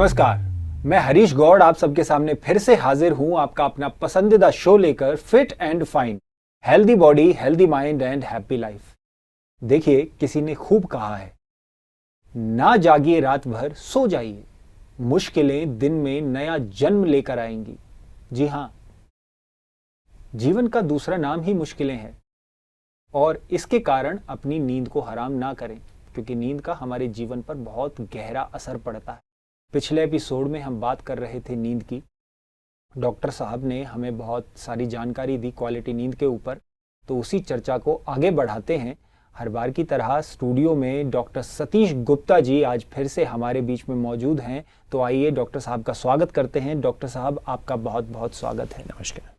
नमस्कार, मैं हरीश गौड़ आप सबके सामने फिर से हाजिर हूं आपका अपना पसंदीदा शो लेकर fit and fine, healthy body, healthy mind and happy life. देखिए, किसी ने खूब कहा है, ना जागिए रात भर, सो जाइए, मुश्किलें दिन में नया जन्म लेकर आएंगी। जी हां, जीवन का दूसरा नाम ही मुश्किलें हैं और इसके कारण अपनी नींद को हराम ना करें, क्योंकि नींद का हमारे जीवन पर बहुत गहरा असर पड़ता है। पिछले एपिसोड में हम बात कर रहे थे नींद की। डॉक्टर साहब ने हमें बहुत सारी जानकारी दी क्वालिटी नींद के ऊपर, तो उसी चर्चा को आगे बढ़ाते हैं। हर बार की तरह स्टूडियो में डॉक्टर सतीश गुप्ता जी आज फिर से हमारे बीच में मौजूद हैं। तो आइए डॉक्टर साहब का स्वागत करते हैं। डॉक्टर साहब, आपका बहुत बहुत स्वागत है। नमस्कार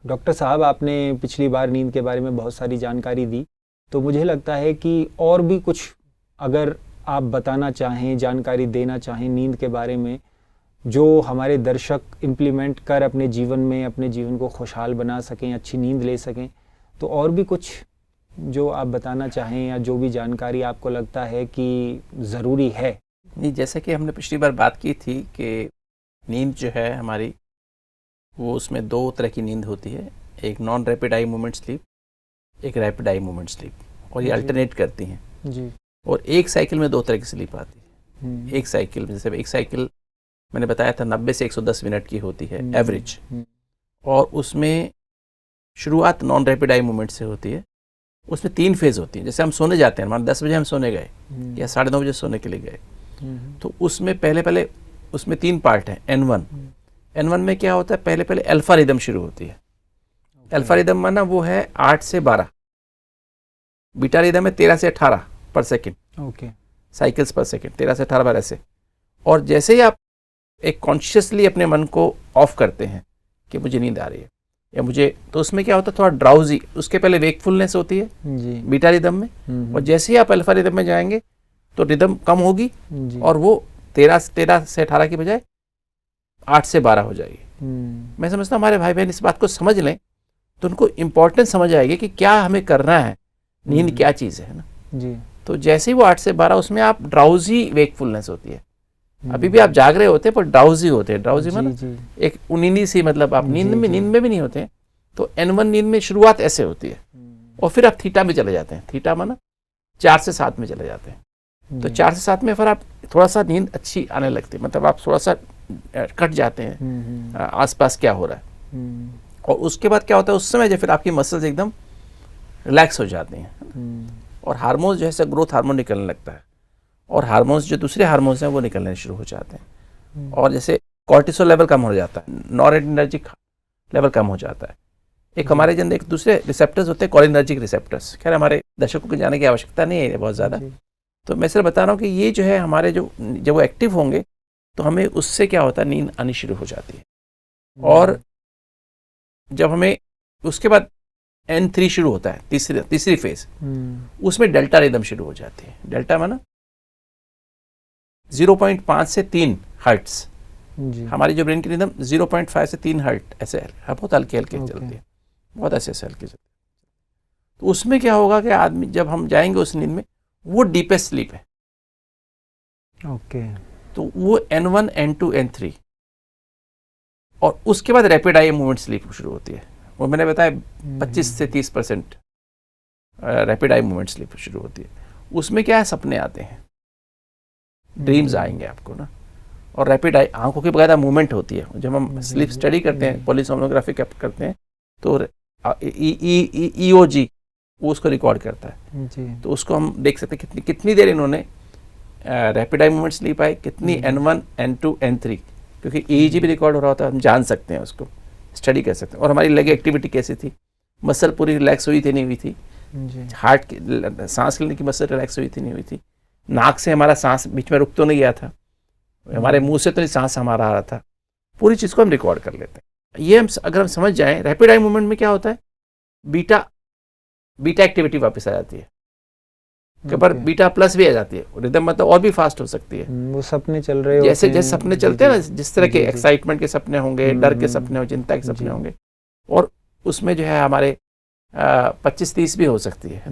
डॉक्टर साहब, आपने पिछली बार नींद के बारे में बहुत सारी जानकारी दी, तो मुझे लगता है कि और भी कुछ अगर आप बताना चाहें, जानकारी देना चाहें नींद के बारे में, जो हमारे दर्शक इम्प्लीमेंट कर अपने जीवन में अपने जीवन को खुशहाल बना सकें, अच्छी नींद ले सकें, तो और भी कुछ जो आप बताना चाहें या जो भी जानकारी आपको लगता है कि ज़रूरी है। नहीं, जैसे कि हमने पिछली बार बात की थी कि नींद जो है हमारी, वो उसमें दो तरह की नींद होती है। एक non rapid eye movement sleep, एक रैपिड आई मूवमेंट स्लीप, और ये अल्टरनेट करती हैं जी। और एक साइकिल में दो तरह की स्लीप आती है। एक साइकिल, जैसे एक साइकिल मैंने बताया था 90 से 110 मिनट की होती है एवरेज, और उसमें शुरुआत नॉन रैपिड आई मूवमेंट से होती है। उसमें 3 फेज होती है। जैसे हम सोने जाते हैं, मान 10 बजे हम सोने गए या 9:30 बजे सोने के लिए गए, तो उसमें पहले उसमें 3 पार्ट हैं। N1 में क्या होता है, पहले अल्फा रिदम शुरू होती है। अल्फा रिदम माना वो है 8 से 12, बीटा रिदम है 13 से 18 पर सेकेंड, साइकिल्स पर सेकेंड, 13 से 18 बार ऐसे। और जैसे ही आप एक कॉन्शियसली अपने मन को ऑफ करते हैं कि मुझे नींद आ रही है या मुझे, तो उसमें क्या होता है, थोड़ा ड्राउजी, उसके पहले वेकफुलनेस होती है जी। बीटा रिदम में, और जैसे ही आप अल्फा रिदम में जाएंगे तो रिदम कम होगी और वो 13 से 18 की बजाय 8 से 12 हो जाएगी। मैं समझता हूँ हमारे भाई बहन इस बात को समझ लें तो उनको इम्पोर्टेंस समझ आएगी कि क्या हमें करना है, नींद क्या चीज़ है ना जी। तो जैसे ही वो 8 से 12, उसमें आप ड्राउजी वेकफुलनेस होती है। अभी भी आप जाग रहे होते हैं पर ड्राउजी होते हैं। ड्राउजी मतलब एक उनीनी सी, मतलब आप नींद में भी नहीं होते हैं। तो N1 नींद में शुरुआत ऐसे होती है और फिर आप थीटा में चले जाते हैं। थीटा माना 4 से 7 में चले जाते हैं। तो 4 से 7 में फिर आप थोड़ा सा नींद अच्छी आने लगती है, मतलब आप थोड़ा सा कट जाते हैं आसपास क्या हो रहा है। और उसके बाद क्या होता है, उस समय जो फिर आपकी मसल्स एकदम रिलैक्स हो जाती हैं और हार्मोन्स जो है ग्रोथ हार्मोन निकलने लगता है, और हार्मोन्स जो दूसरे हार्मोन्स हैं वो निकलने शुरू हो जाते हैं। और जैसे कॉर्टिसोल लेवल कम हो जाता है, नॉरेडर्जिक लेवल कम हो जाता है। एक हमारे जन एक दूसरे रिसेप्टर्स होते हैं, कोलिनर्जिक रिसेप्टर्स। खैर हमारे दर्शकों को जाने की आवश्यकता नहीं है बहुत ज़्यादा, तो मैं सिर्फ बता रहा हूँ कि ये जो है हमारे जब वो एक्टिव होंगे तो हमें उससे क्या होता है, नींद आनी शुरू हो जाती है। और जब हमें उसके बाद N3 शुरू होता है, तीसरी फेज, उसमें डेल्टा रिदम शुरू हो जाती है। डेल्टा माना 0.5 से 3 हर्ट्स। हमारी जो ब्रेन की रिदम 0.5 से 3 हर्ट ऐसे है, बहुत हल्के चलती है, बहुत ऐसे हल्के चलती है। तो उसमें क्या होगा कि आदमी जब हम जाएंगे उस नींद में, वो डीपेस्ट स्लीप है। तो वो N1, N2, N3, और उसके बाद रैपिड आई मूवमेंट स्लीप शुरू होती है। वो मैंने बताया 25 से 30% रैपिड आई मूवमेंट स्लीप शुरू होती है। उसमें क्या है, सपने आते हैं, ड्रीम्स आएंगे आपको ना। और रैपिड आई आंखों के बगैर मूवमेंट होती है। जब हम स्लीप स्टडी करते हैं, पॉलीसोमनोग्राफी करते हैं, तो EOG वो उसको रिकॉर्ड करता है जी। तो उसको हम देख सकते हैं कितनी देर इन्होंने rapid eye movement sleep I, कितनी N1, N2, N3, क्योंकि EEG भी रिकॉर्ड हो रहा होता है, हम जान सकते हैं, उसको स्टडी कर सकते हैं। और हमारी लेग एक्टिविटी कैसी थी, मसल पूरी रिलैक्स हुई थी नहीं हुई थी, हार्ट की सांस लेने की मसल रिलैक्स हुई थी नहीं हुई थी, नाक से हमारा सांस बीच में रुक तो नहीं गया था, हमारे मुंह से तो नहीं सांस हमारा आ रहा था, पूरी चीज़ को हम रिकॉर्ड कर लेते हैं। ये अगर हम समझ जाएं, रैपिड आई मूवमेंट में क्या होता है, बीटा एक्टिविटी वापस आ जाती है, पर बीटा प्लस भी आ जाती है, रिदम मतलब और भी फास्ट हो सकती है। वो सपने चल रहे होते हैं, जैसे सपने चलते हैं ना, जिस तरह के एक्साइटमेंट के सपने होंगे, डर के सपने हो, चिंता के सपने होंगे, और उसमें जो है हमारे 25-30 भी हो सकती है,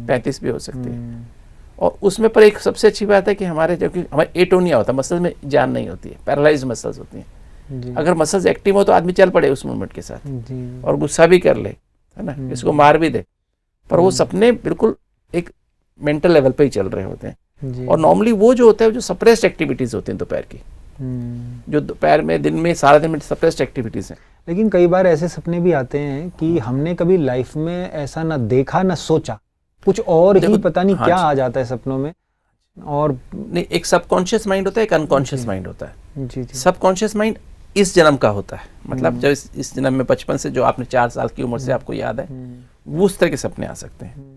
35 भी हो सकती है। और उसमें पर एक सबसे अच्छी बात है कि हमारे जो कि हमारे एटोनिया होता है, मसल्स में जान नहीं होती है, पैरालाइज मसल्स होती हैं। अगर मसल्स एक्टिव हो तो आदमी चल पड़े उस मूवमेंट के साथ और गुस्सा भी कर ले, है ना, इसको मार भी दे, पर वो सपने बिल्कुल एक मेंटल लेवल पे ही चल रहे होते हैं। और नॉर्मली वो जो होता है जो सप्रेस्ड एक्टिविटीज होती हैं दोपहर की, जो दोपहर में दिन में सारा दिन में सप्रेस्ड एक्टिविटीज हैं। लेकिन कई बार ऐसे सपने भी आते हैं कि हमने कभी लाइफ में ऐसा ना देखा ना सोचा, कुछ और ही पता नहीं क्या आ जाता है सपनों में। और नहीं, एक सबकॉन्शियस माइंड होता है, एक अनकॉन्शियस माइंड होता है। सबकॉन्शियस माइंड इस जन्म का होता है, मतलब जब इस जन्म में बचपन से जो आपने 4 साल की उम्र से आपको याद है, वो उस तरह के सपने आ सकते हैं।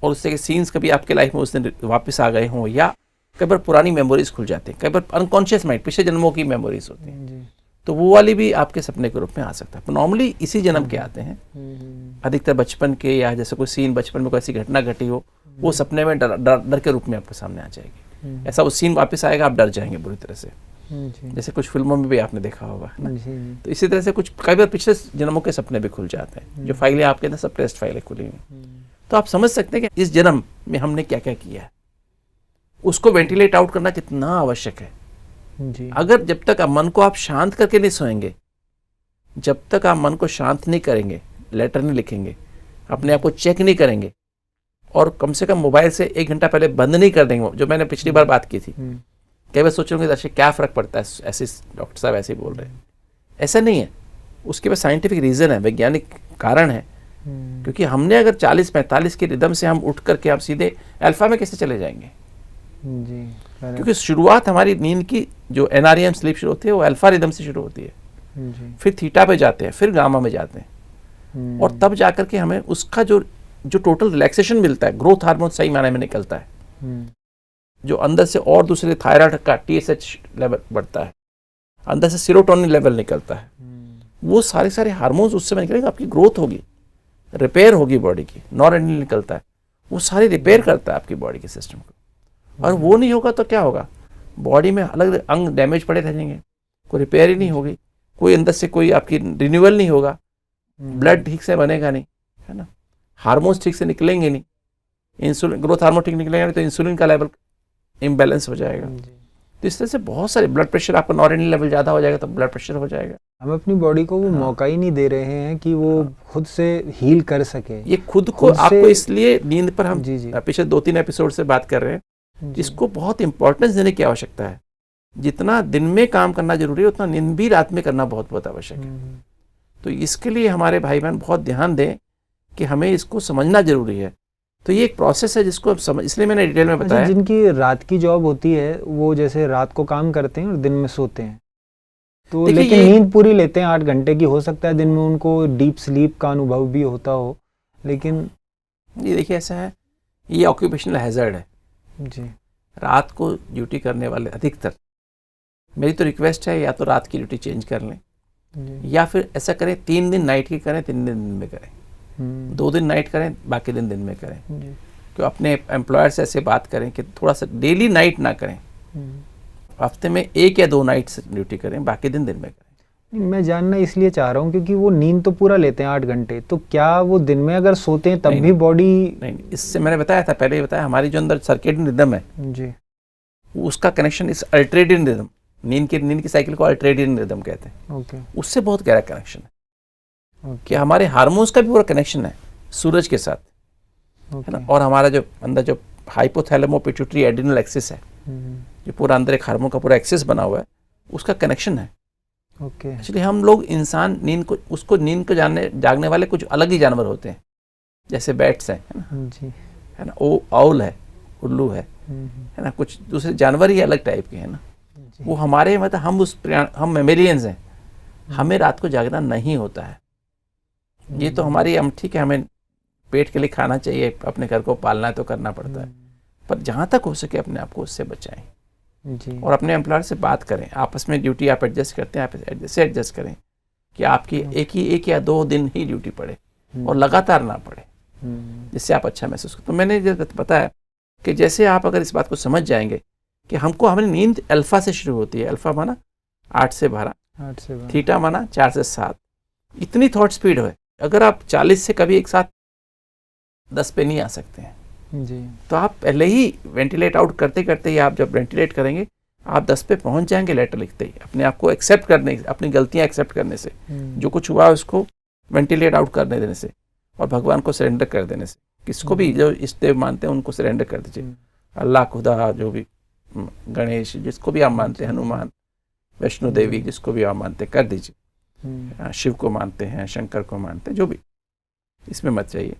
और उस तरह के सीन्स कभी आपके लाइफ में उस दिन वापस आ गए हों, या कई बार पुरानी मेमोरीज खुल जाती हैं, कई बार अनकॉन्शियस माइंड पिछले जन्मों की मेमोरीज होती हैं, तो वो वाली भी आपके सपने के रूप में आ सकता है। नॉर्मली इसी जन्म के आते हैं, अधिकतर बचपन के, या जैसे कोई सीन बचपन में कोई ऐसी घटना घटी हो, वो सपने में डर के रूप में आपके सामने आ जाएगी। ऐसा वो सीन वापस आएगा, आप डर जाएंगे बुरी तरह से, जैसे कुछ फिल्मों में भी आपने देखा होगा ना। तो इसी तरह से कुछ कई बार पिछले जन्मों के सपने भी खुल जाते हैं, जो फाइलें आपके अंदर सप्रेस्ड फाइलें खुली हुई। तो आप समझ सकते हैं कि इस जन्म में हमने क्या क्या किया है, उसको वेंटिलेट आउट करना कितना आवश्यक है। अगर जब तक आप मन को आप शांत करके नहीं सोएंगे, जब तक आप मन को शांत नहीं करेंगे, लेटर नहीं लिखेंगे, अपने आप को चेक नहीं करेंगे, और कम से कम मोबाइल से 1 घंटा पहले बंद नहीं कर देंगे, जो मैंने पिछली बार बात की थी। कई बार सोच रहे होंगे दर्शक क्या फ़र्क पड़ता है, ऐसे डॉक्टर साहब ऐसे ही बोल रहे हैं। ऐसा नहीं है, उसके पास साइंटिफिक रीज़न है, वैज्ञानिक कारण है। क्योंकि हमने अगर 40-45 के रिदम से हम उठ करके आप सीधे अल्फा में कैसे चले जाएंगे? क्योंकि शुरुआत हमारी नींद की जो NREM स्लीप शुरू होती है वो अल्फा रिदम से शुरू होती है, फिर थीटा पे जाते हैं, फिर गामा में जाते हैं, और तब जाकर के हमें उसका जो टोटल रिलैक्सेशन मिलता है, ग्रोथ हार्मोन सही मायने में निकलता है, जो अंदर से और दूसरे थायराइड का TSH लेवल बढ़ता है, अंदर से सीरोटोनिन लेवल निकलता है, वो सारे हार्मोन्स उससे निकलेंगे, आपकी ग्रोथ होगी, रिपेयर होगी बॉडी की। नॉरएड्रेनालिन निकलता है, वो सारी रिपेयर करता है आपकी बॉडी के सिस्टम को। और वो नहीं होगा तो क्या होगा, बॉडी में अलग अलग अंग डैमेज पड़े रहेंगे, कोई रिपेयर ही नहीं होगी, कोई अंदर से कोई आपकी रिन्यूअल नहीं होगा, ब्लड ठीक से बनेगा नहीं, है ना, हार्मोन्स ठीक से निकलेंगे नहीं, इंसुलिन ग्रोथ हार्मोन ठीक निकलेंगे नहीं तो इंसुलिन का लेवल इम्बैलेंस हो जाएगा। तो इस तरह से बहुत सारे, ब्लड प्रेशर आपका नॉरएड्रेनालिन लेवल ज़्यादा हो जाएगा तो ब्लड प्रेशर हो जाएगा। हम अपनी बॉडी को वो मौका ही नहीं दे रहे हैं कि वो खुद से हील कर सके। ये खुद को आपको इसलिए नींद पर हम पिछले 2-3 एपिसोड से बात कर रहे हैं, जिसको बहुत इंपॉर्टेंस देने की आवश्यकता है। जितना दिन में काम करना जरूरी है, उतना नींद भी रात में करना बहुत बहुत आवश्यक है। तो इसके लिए हमारे भाई बहन बहुत ध्यान दें कि हमें इसको समझना जरूरी है। तो ये एक प्रोसेस है जिसको समझ, इसलिए मैंने डिटेल में बताया। जिनकी रात की जॉब होती है वो जैसे रात को काम करते हैं और दिन में सोते हैं, तो लेकिन नींद पूरी लेते हैं 8 घंटे की, हो सकता है दिन में उनको डीप स्लीप का अनुभव भी होता हो, लेकिन ये देखिए ऐसा है, ये ऑक्यूपेशनल हैजर्ड है जी। रात को ड्यूटी करने वाले अधिकतर, मेरी तो रिक्वेस्ट है या तो रात की ड्यूटी चेंज कर लें, या फिर ऐसा करें 3 दिन नाइट की करें, 3 दिन में करें, 2 दिन नाइट करें, बाकी दिन में करें। कि अपने एम्प्लॉयर से ऐसे बात करें कि थोड़ा सा डेली नाइट ना करें, हफ्ते में 1 या 2 नाइट ड्यूटी करें, बाकी दिन में करें। मैं जानना इसलिए चाह रहा हूँ क्योंकि वो नींद तो पूरा लेते हैं 8 घंटे, तो क्या वो दिन में अगर सोते हैं तब भी बॉडी नहीं, इससे मैंने बताया था, पहले ही बताया, हमारी जो अंदर सर्केडियन रिदम है जी, उसका कनेक्शन इस अल्ट्रेडियन रिदम, नींद की साइकिल को अल्ट्रेडियन रिदम कहते हैं। ओके, उससे बहुत गहरा कनेक्शन है कि हमारे हार्मोन्स का भी पूरा कनेक्शन है सूरज के साथ, है ना। और हमारा जो अंदर जो हाइपोथैलेमो पिट्यूटरी एड्रिनल एक्सिस है, जो पूरा अंदर एक हार्मोन का पूरा एक्सिस बना हुआ है, उसका कनेक्शन है। ओके, एक्चुअली हम लोग इंसान नींद को जागने वाले कुछ अलग ही जानवर होते हैं, जैसे बैट्स हैं, है ना जी, है ना, वो आउल है, उल्लू है ना, कुछ दूसरे जानवर ही अलग टाइप के हैं ना। वो हमारे मतलब हम मेमेलियंस हैं, हमें रात को जागना नहीं होता है। ये तो हमारी, हम ठीक है, हमें पेट के लिए खाना चाहिए, अपने घर को पालना है तो करना पड़ता है, पर जहाँ तक हो सके अपने आप को उससे बचाएं जी। और अपने एम्प्लॉयर से बात करें, आपस में ड्यूटी आप एडजस्ट करते हैं, आप एडजस्ट करें कि आपकी एक या 2 दिन ही ड्यूटी पड़े और लगातार ना पड़े, जिससे आप अच्छा महसूस करें। तो मैंने जो बताया कि जैसे आप अगर इस बात को समझ जाएंगे कि हमारी नींद अल्फा से शुरू होती है, अल्फा माना 8 से 12, थीटा माना 4 से 7, इतनी थॉट स्पीड है। अगर आप 40 से कभी एक साथ 10 पे नहीं आ सकते हैं, जी। तो आप पहले ही वेंटिलेट आउट करते करते ही, आप जब वेंटिलेट करेंगे आप 10 पे पहुंच जाएंगे लेटर लिखते ही, अपने आप को एक्सेप्ट करने, अपनी गलतियां एक्सेप्ट करने से, जो कुछ हुआ उसको वेंटिलेट आउट करने देने से, और भगवान को सरेंडर कर देने से। किसको भी जो इष्ट देव मानते हैं उनको सरेंडर कर दीजिए, अल्लाह, खुदा, जो भी गणेश, जिसको भी आप मानते हैं, हनुमान, वैष्णो देवी, जिसको भी आप मानते हैं कर दीजिए, शिव को मानते हैं, शंकर को मानते हैं, जो भी, इसमें मत जाइए,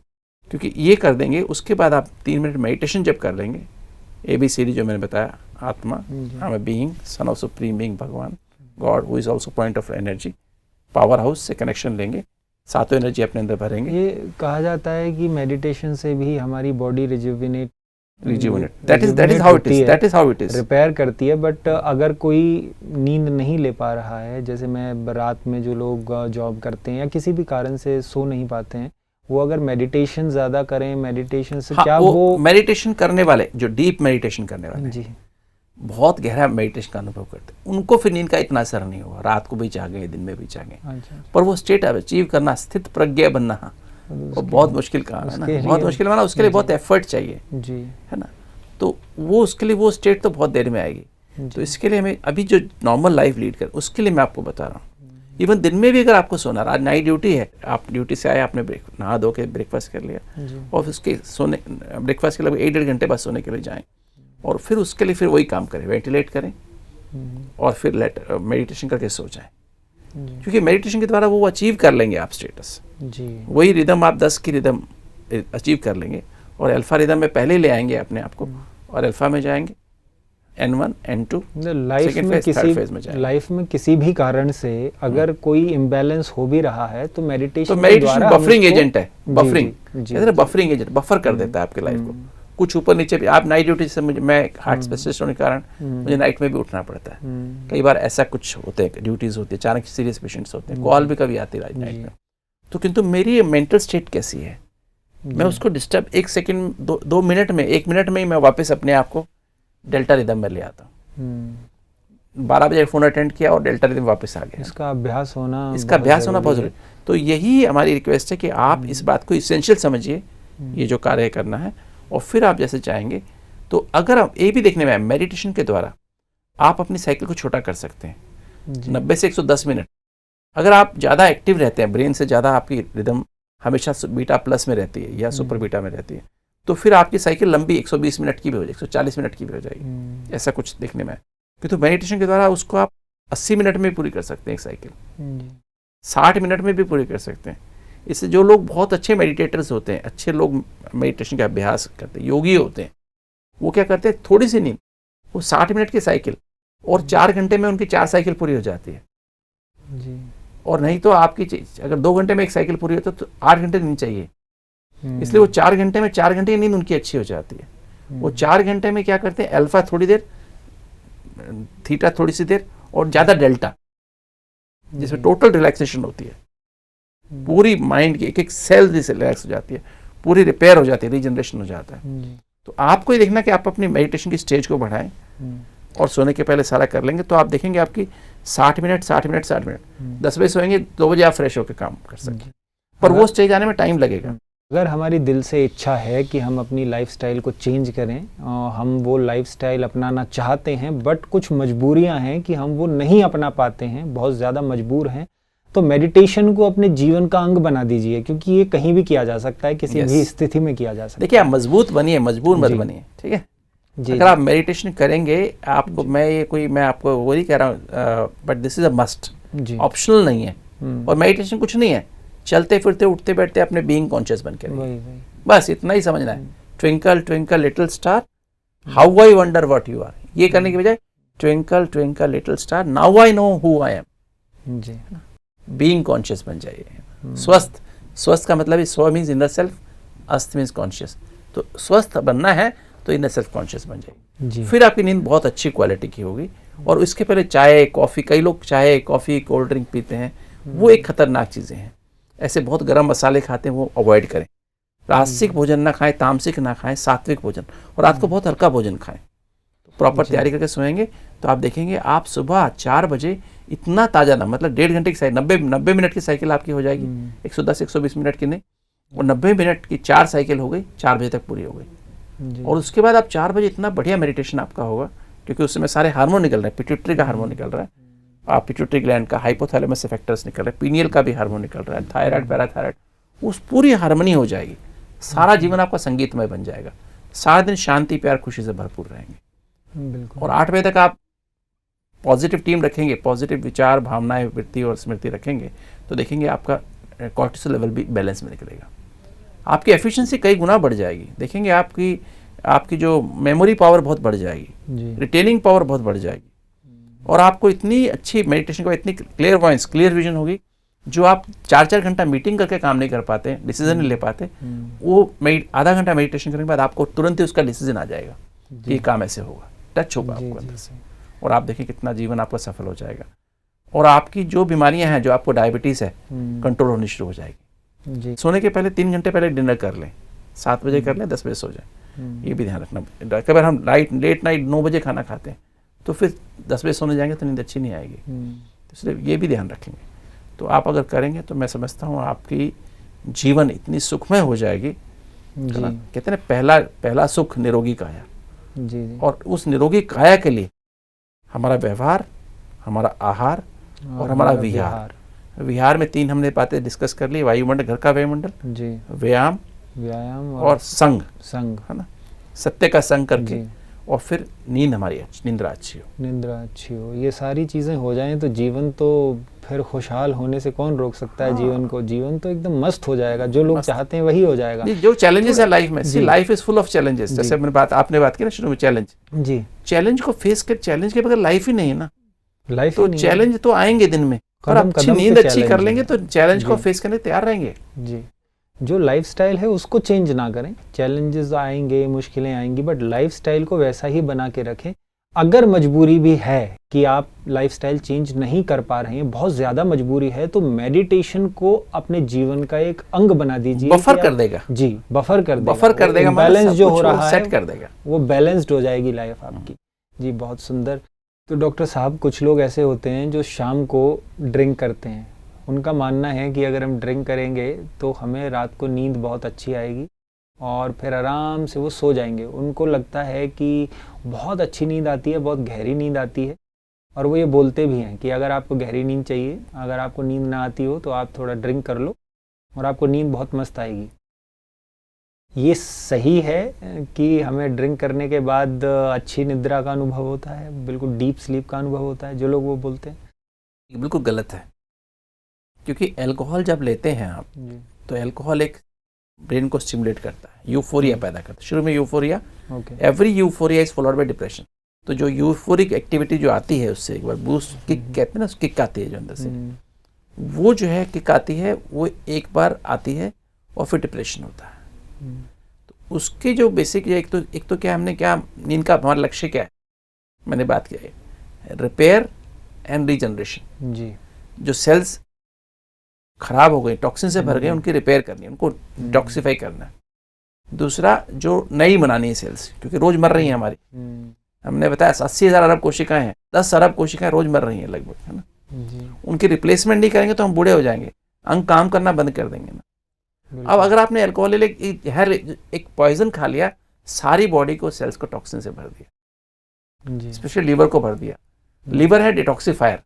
क्योंकि ये कर देंगे। उसके बाद आप 3 मिनट मेडिटेशन जब कर लेंगे, ABCD जो मैंने बताया, आत्मा, I am a being, son of supreme being भगवान, god who is also point of energy, power house से कनेक्शन लेंगे, सातों एनर्जी अपने अंदर भरेंगे। ये कहा जाता है कि मेडिटेशन से भी हमारी body rejuvenate, that is how it is, repair करती है। बट अगर कोई नींद नहीं ले पा रहा है, जैसे मैं रात में, जो लोग जॉब करते हैं या किसी भी कारण से सो नहीं पाते हैं, वो अगर मेडिटेशन ज्यादा करें, मेडिटेशन से क्या वो मेडिटेशन करने वाले, जो डीप मेडिटेशन करने वाले जी, बहुत गहरा मेडिटेशन का अनुभव करते हैं, उनको फिर नींद का इतना असर नहीं होगा, रात को भी जागे, दिन में भी जागे। अच्छा, पर वो स्टेट अचीव करना, स्थित प्रज्ञा बनना, वो बहुत मुश्किल काम है ना, बहुत मुश्किल माना, उसके लिए बहुत एफर्ट चाहिए जी, है ना। तो वो उसके लिए वो स्टेट तो बहुत देर में आएगी। तो इसके लिए हमें अभी जो नॉर्मल लाइफ लीड कर, उसके लिए मैं आपको बता रहा हूँ, इवन दिन में भी अगर आपको सोना, आज नाइट ड्यूटी है, आप ड्यूटी से आए, आपने नहा धो के ब्रेकफास्ट कर लिया, और उसके सोने, ब्रेकफास्ट के लगभग 1-1.5 घंटे बाद सोने के लिए जाएं, और फिर उसके लिए फिर वही काम करें, वेंटिलेट करें, और फिर मेडिटेशन करके सो जाएं, क्योंकि मेडिटेशन के द्वारा वो अचीव कर लेंगे आप स्टेटस जी, वही रिदम, आप 10 की रिदम अचीव कर लेंगे, और अल्फा रिदम में पहले ले आएंगे अपने आप को, और अल्फा में जाएंगे, N1 N2 लाइफ में किसी भी कारण से अगर कोई इम्बैलेंस हो भी रहा है, तो मेडिटेशन बफरिंग एजेंट है, बफरिंग एजेंट बफर कर देता है आपके लाइफ को। कुछ ऊपर नीचे भी, आप नाइट ड्यूटी से, मैं हार्ट स्पेशलिस्ट होने के कारण मुझे नाइट में भी उठना पड़ता है, कई बार ऐसा कुछ होते हैं, ड्यूटीज होती है, अचानक सीरियस पेशेंट्स होते हैं, कॉल भी कभी आती है नाइट में, तो किंतु मेरी मेंटल स्टेट कैसी है, मैं उसको डिस्टर्ब 1 सेकंड, 2 मिनट में, 1 मिनट में ही मैं वापस अपने आप को डेल्टा रिदम में ले आता हूँ। 12 बजे फोन अटेंड किया और डेल्टा रिदम वापस आ गया। इसका अभ्यास होना बहुत जरूरी। तो यही हमारी रिक्वेस्ट है कि आप इस बात को इसेंशियल समझिए, ये जो कार्य करना है, और फिर आप जैसे चाहेंगे। तो अगर आप ये भी देखने में आए, मेडिटेशन के द्वारा आप अपनी साइकिल को छोटा कर सकते हैं, 90 से 110 मिनट। अगर आप ज़्यादा एक्टिव रहते हैं, ब्रेन से ज़्यादा आपकी रिदम हमेशा बीटा प्लस में रहती है या सुपर बीटा में रहती है, तो फिर आपकी साइकिल लंबी 120 मिनट की भी हो जाएगी, 140 मिनट की भी हो जाएगी, ऐसा कुछ देखने में है। तो मेडिटेशन के द्वारा उसको आप 80 मिनट में पूरी कर सकते हैं, एक साइकिल 60 मिनट में भी पूरी कर सकते हैं। इससे जो लोग बहुत अच्छे मेडिटेटर्स होते हैं, अच्छे लोग मेडिटेशन का अभ्यास करते हैं, योगी होते हैं, वो क्या करते हैं, थोड़ी सी नींद, वो 60 मिनट की साइकिल, और 4 घंटे में उनकी 4 साइकिल पूरी हो जाती है जी। और नहीं तो आपकी अगर 2 घंटे में एक साइकिल पूरी होती है तो 8 घंटे नींद चाहिए, इसलिए वो 4 घंटे में 4 घंटे की नींद उनकी अच्छी हो जाती है। वो 4 घंटे में क्या करते हैं, अल्फा थोड़ी देर, थीटा थोड़ी सी देर, और ज्यादा डेल्टा, जिसमें टोटल रिलैक्सेशन होती है, पूरी माइंड की एक एक सेल रिलैक्स हो जाती है, पूरी रिपेयर हो जाती है, रीजनरेशन हो जाता है। तो आपको ये देखना कि आप अपनी मेडिटेशन की स्टेज को बढ़ाएं, और सोने के पहले सारा कर लेंगे तो आप देखेंगे आपकी 60 मिनट 10 बजे सोएंगे, 2 बजे आप फ्रेश होकर काम कर सकेंगे। पर वो स्टेज आने में टाइम लगेगा। अगर हमारी दिल से इच्छा है कि हम अपनी लाइफस्टाइल को चेंज करें, हम वो लाइफस्टाइल अपनाना चाहते हैं, बट कुछ मजबूरियां हैं कि हम वो नहीं अपना पाते हैं, बहुत ज़्यादा मजबूर हैं, तो मेडिटेशन को अपने जीवन का अंग बना दीजिए, क्योंकि ये कहीं भी किया जा सकता है, किसी भी स्थिति में किया जा सकता है। देखिए, आप मजबूत बनिए, मजबूर मत बनिए, ठीक है। अगर आप मेडिटेशन करेंगे, आपको मैं आपको वही कह रहा हूँ, but this is a must, optional नहीं है। और मेडिटेशन कुछ नहीं है, चलते फिरते उठते बैठते अपने बीइंग कॉन्शियस बन के रहिए, बस इतना ही समझना है। Twinkle twinkle little star, how I wonder what you are, ये करने के बजाय twinkle twinkle little star, now I know who I am जी। बीइंग कॉन्शियस बन जाइए। स्वस्थ का मतलब स्व मीन्स इनर सेल्फ, अस्त मीन्स कॉन्शियस। तो स्वस्थ बनना है तो इनर सेल्फ कॉन्शियस बन जाइए, फिर आपकी नींद बहुत अच्छी क्वालिटी की होगी। और इसके पहले चाय कॉफ़ी, कई लोग चाय कॉफ़ी कोल्ड ड्रिंक पीते हैं, वो एक खतरनाक चीज़ें हैं। ऐसे बहुत गर्म मसाले खाते हैं, वो अवॉइड करें। राजसिक भोजन ना खाएं, तामसिक ना खाएं, सात्विक भोजन, और रात को बहुत हल्का भोजन खाएं। प्रॉपर तैयारी करके सोएंगे तो आप देखेंगे आप सुबह 4 बजे इतना ताज़ा ना, मतलब 1.5 घंटे की साइकिल, 90 मिनट की साइकिल आपकी हो जाएगी, 110-120 मिनट की नहीं, और 90 मिनट की 4 साइकिल हो गई, 4 बजे तक पूरी हो गई। जी। और उसके बाद आप 4 बजे इतना बढ़िया मेडिटेशन आपका होगा, क्योंकि उस समय सारे हार्मोन निकल रहे हैं, पिट्यूटरी का हार्मोन निकल रहा है, आप पिट्यूटरी ग्लैंड का, हाइपोथैलेमस इफेक्टर्स निकल रहे हैं, पीनियल का भी हार्मोन निकल रहा है, थायराइड, पैराथायराइड, उस पूरी हार्मनी हो जाएगी। सारा जीवन आपका संगीतमय बन जाएगा, सारा दिन शांति, प्यार, खुशी से भरपूर रहेंगे। बिल्कुल। और 8 बजे तक आप पॉजिटिव टीम रखेंगे, पॉजिटिव विचार, भावनाएं, वृत्ति और स्मृति रखेंगे, तो देखेंगे आपका कॉर्टिसोल लेवल भी बैलेंस में निकलेगा, आपकी एफिशिएंसी कई गुना बढ़ जाएगी। देखेंगे आपकी जो मेमोरी पावर बहुत बढ़ जाएगी, रिटेनिंग पावर बहुत बढ़ जाएगी, और आपको इतनी अच्छी मेडिटेशन के बाद इतनी क्लियर वॉइस, क्लियर विजन होगी, जो आप 4-4 घंटा मीटिंग करके काम नहीं कर पाते, डिसीजन नहीं ले पाते, वो आधा घंटा मेडिटेशन करने के बाद आपको तुरंत ही उसका डिसीजन आ जाएगा कि ये काम ऐसे होगा, टच होगा आपको अंदर से, और आप देखें कितना जीवन आपका सफल हो जाएगा। और आपकी जो बीमारियां हैं, जो आपको डायबिटीज़ है, कंट्रोल होनी शुरू हो जाएगी। सोने के पहले 3 घंटे पहले डिनर कर लें, 7 बजे कर लें, 10 बजे सो जाएं, ये भी ध्यान रखना। कई बार हम लेट नाइट 9 बजे खाना खाते हैं, तो फिर 10 बजे सोने जाएंगे तो नींद अच्छी नहीं आएगी, तो इसलिए ये भी ध्यान रखेंगे। तो आप अगर करेंगे तो मैं समझता हूँ आपकी जीवन इतनी सुखमय हो जाएगी। कहते हैं पहला सुख निरोगी काया, और उस निरोगी काया के लिए हमारा व्यवहार, हमारा आहार और हमारा विहार में 3 हमने बातें डिस्कस कर ली, वायुमंडल, घर का वायुमंडल, व्यायाम और संग, है ना, सत्य का संग करके, और फिर नींद, हमारी निंद्रा अच्छी हो, ये सारी चीजें हो जाएं तो जीवन तो फिर खुशहाल होने से कौन रोक सकता है। जीवन को, जीवन तो एकदम मस्त हो जाएगा, जो लोग चाहते हैं वही हो जाएगा। जो चैलेंजेस है लाइफ में, life is full of challenges, जैसे आपने बात की ना शुरू में, चैलेंज को फेस कर, चैलेंज के बगैर लाइफ ही नहीं है ना, लाइफ तो चैलेंज तो आएंगे दिन में, और अच्छी नींद अच्छी कर लेंगे तो चैलेंज को फेस करने तैयार रहेंगे। जो लाइफस्टाइल है उसको चेंज ना करें, चैलेंजेस आएंगे, मुश्किलें आएंगी, बट लाइफस्टाइल को वैसा ही बना के रखें। अगर मजबूरी भी है कि आप लाइफस्टाइल चेंज नहीं कर पा रहे हैं, बहुत ज्यादा मजबूरी है, तो मेडिटेशन को अपने जीवन का एक अंग बना दीजिए। बफर कर देगा, बफर कर देगा, बैलेंस जो हो रहा है सेट कर देगा, वो बैलेंस्ड हो जाएगी लाइफ आपकी। जी, बहुत सुंदर। तो डॉक्टर साहब, कुछ लोग ऐसे होते हैं जो शाम को ड्रिंक करते हैं, उनका मानना है कि अगर हम ड्रिंक करेंगे तो हमें रात को नींद बहुत अच्छी आएगी और फिर आराम से वो सो जाएंगे। उनको लगता है कि बहुत अच्छी नींद आती है, बहुत गहरी नींद आती है, और वो ये बोलते भी हैं कि अगर आपको गहरी नींद चाहिए, अगर आपको नींद ना आती हो तो आप थोड़ा ड्रिंक कर लो और आपको नींद बहुत मस्त आएगी। ये सही है कि हमें ड्रिंक करने के बाद अच्छी निद्रा का अनुभव होता है, बिल्कुल डीप स्लीप का अनुभव होता है, जो लोग वो बोलते हैं? बिल्कुल गलत है, क्योंकि अल्कोहल जब लेते हैं आप, तो अल्कोहल एक ब्रेन को स्टिमुलेट करता है, यूफोरिया पैदा करता है। शुरू में euphoria, every euphoria is followed by depression. तो जो यूफोरिक एक्टिविटी जो आती है, उससे एक बार बूस्ट किक कहते हैं ना, किक आती है जो अंदर से, वो जो है किक आती है, वो एक बार आती है और फिर डिप्रेशन होता है। तो उसके जो बेसिक, एक तो क्या हमने क्या नींद का हमारा लक्ष्य क्या है, मैंने बात किया है, रिपेयर एंड रीजनरेशन। जो सेल्स खराब हो गए, टॉक्सिन से भर गए, उनकी रिपेयर करनी है, उनको डिटॉक्सिफाई करना है। दूसरा, जो नई बनानी है सेल्स, क्योंकि रोज मर रही है हमारी। हमने बताया 80,000 अरब कोशिकाएं हैं, 10 अरब कोशिकाएं रोज मर रही हैं लगभग, है ना। उनकी रिप्लेसमेंट नहीं करेंगे तो हम बूढ़े हो जाएंगे, अंग काम करना बंद कर देंगे ना। अब अगर आपने अल्कोहल एक पॉइजन खा लिया, सारी बॉडी को, सेल्स को टॉक्सिन से भर दिया, स्पेशली लीवर को भर दिया। लीवर है डिटॉक्सिफायर,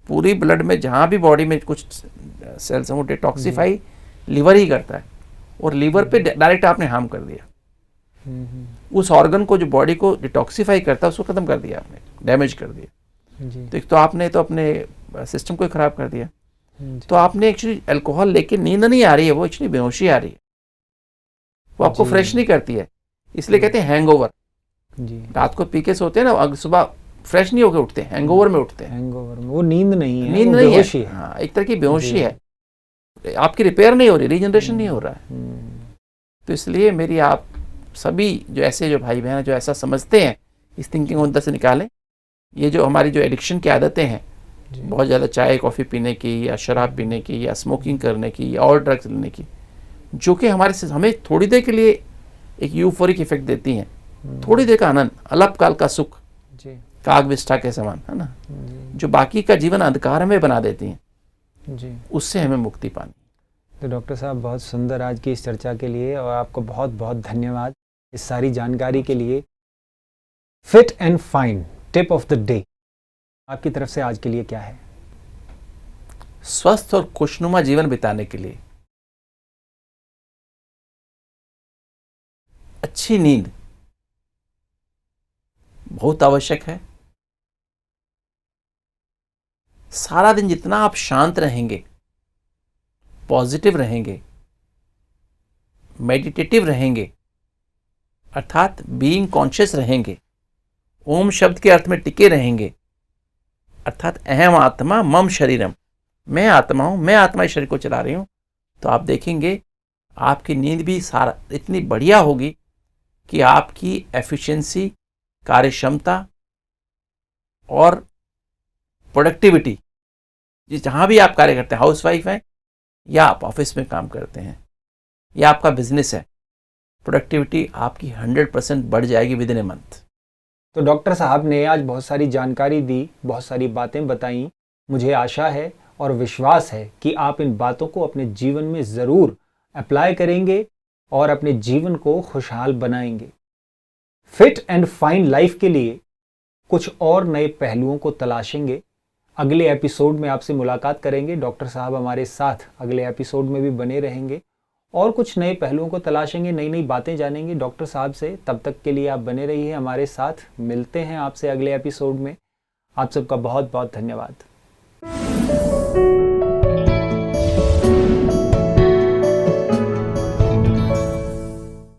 पूरी ब्लड में जहाँ भी बॉडी में कुछ सेल्स हैं वो डिटॉक्सिफाई लीवर ही करता है, और लीवर पे डायरेक्ट आपने हार्म कर दिया। उस ऑर्गन को, जो बॉडी को डिटॉक्सिफाई करता है, उसको खत्म कर दिया आपने, डैमेज कर दिया। तो एक तो आपने तो अपने सिस्टम को खराब कर दिया। तो आपने एक्चुअली अल्कोहल लेके नींद नहीं आ रही है, वो एक्चुअली बेहोशी आ रही है, वो आपको फ्रेश नहीं करती है, इसलिए कहते हैं हैंगओवर। रात को पी के सोते हैं ना, सुबह फ्रेश नहीं होकर उठते, हैंगओवर में उठते हैं। हैंगओवर में वो नींद नहीं है, नींद नहीं है, हाँ, एक तरह की बेहोशी है, आपकी रिपेयर नहीं हो रही, रीजनरेशन नहीं हो रहा है। तो इसलिए मेरी आप सभी जो ऐसे जो भाई बहन जो ऐसा समझते हैं, इस थिंकिंग को अंदर से निकालें। ये जो हमारी जो एडिक्शन की आदतें हैं, बहुत ज़्यादा चाय कॉफ़ी पीने की, या शराब पीने की, या स्मोकिंग करने की, या और ड्रग्स लेने की, जो कि हमें थोड़ी देर के लिए एक यूफोरिक इफेक्ट देती हैं, थोड़ी देर का आनंद, अल्पकाल का सुख, काग विष्ठा के समान, है ना, जो बाकी का जीवन अंधकार में बना देती हैं, उससे हमें मुक्ति पानी। तो डॉक्टर साहब, बहुत सुंदर आज की इस चर्चा के लिए, और आपको बहुत बहुत धन्यवाद। इस सारी जानकारी के लिए fit and fine tip of the day आपकी तरफ से आज के लिए क्या है? स्वस्थ और खुशनुमा जीवन बिताने के लिए अच्छी नींद बहुत आवश्यक है। सारा दिन जितना आप शांत रहेंगे, पॉजिटिव रहेंगे, मेडिटेटिव रहेंगे, अर्थात बीइंग कॉन्शियस रहेंगे, ओम शब्द के अर्थ में टिके रहेंगे, अर्थात अहम आत्मा मम शरीरम, मैं आत्मा हूं, मैं आत्मा इस शरीर को चला रही हूं, तो आप देखेंगे आपकी नींद भी सारा इतनी बढ़िया होगी कि आपकी एफिशिएंसी, कार्यक्षमता और प्रोडक्टिविटी, जहां भी आप कार्य करते हैं, हाउसवाइफ हैं या आप ऑफिस में काम करते हैं या आपका बिजनेस है, प्रोडक्टिविटी आपकी 100% बढ़ जाएगी विद इन ए मंथ। तो डॉक्टर साहब ने आज बहुत सारी जानकारी दी, बहुत सारी बातें बताई। मुझे आशा है और विश्वास है कि आप इन बातों को अपने जीवन में ज़रूर अप्लाई करेंगे और अपने जीवन को खुशहाल बनाएंगे। फिट एंड फाइन लाइफ के लिए कुछ और नए पहलुओं को तलाशेंगे। अगले एपिसोड में आपसे मुलाकात करेंगे। डॉक्टर साहब हमारे साथ अगले एपिसोड में भी बने रहेंगे और कुछ नए पहलुओं को तलाशेंगे, नई नई बातें जानेंगे डॉक्टर साहब से। तब तक के लिए आप बने रहिए हमारे साथ। मिलते हैं आपसे अगले एपिसोड में। आप सबका बहुत बहुत धन्यवाद।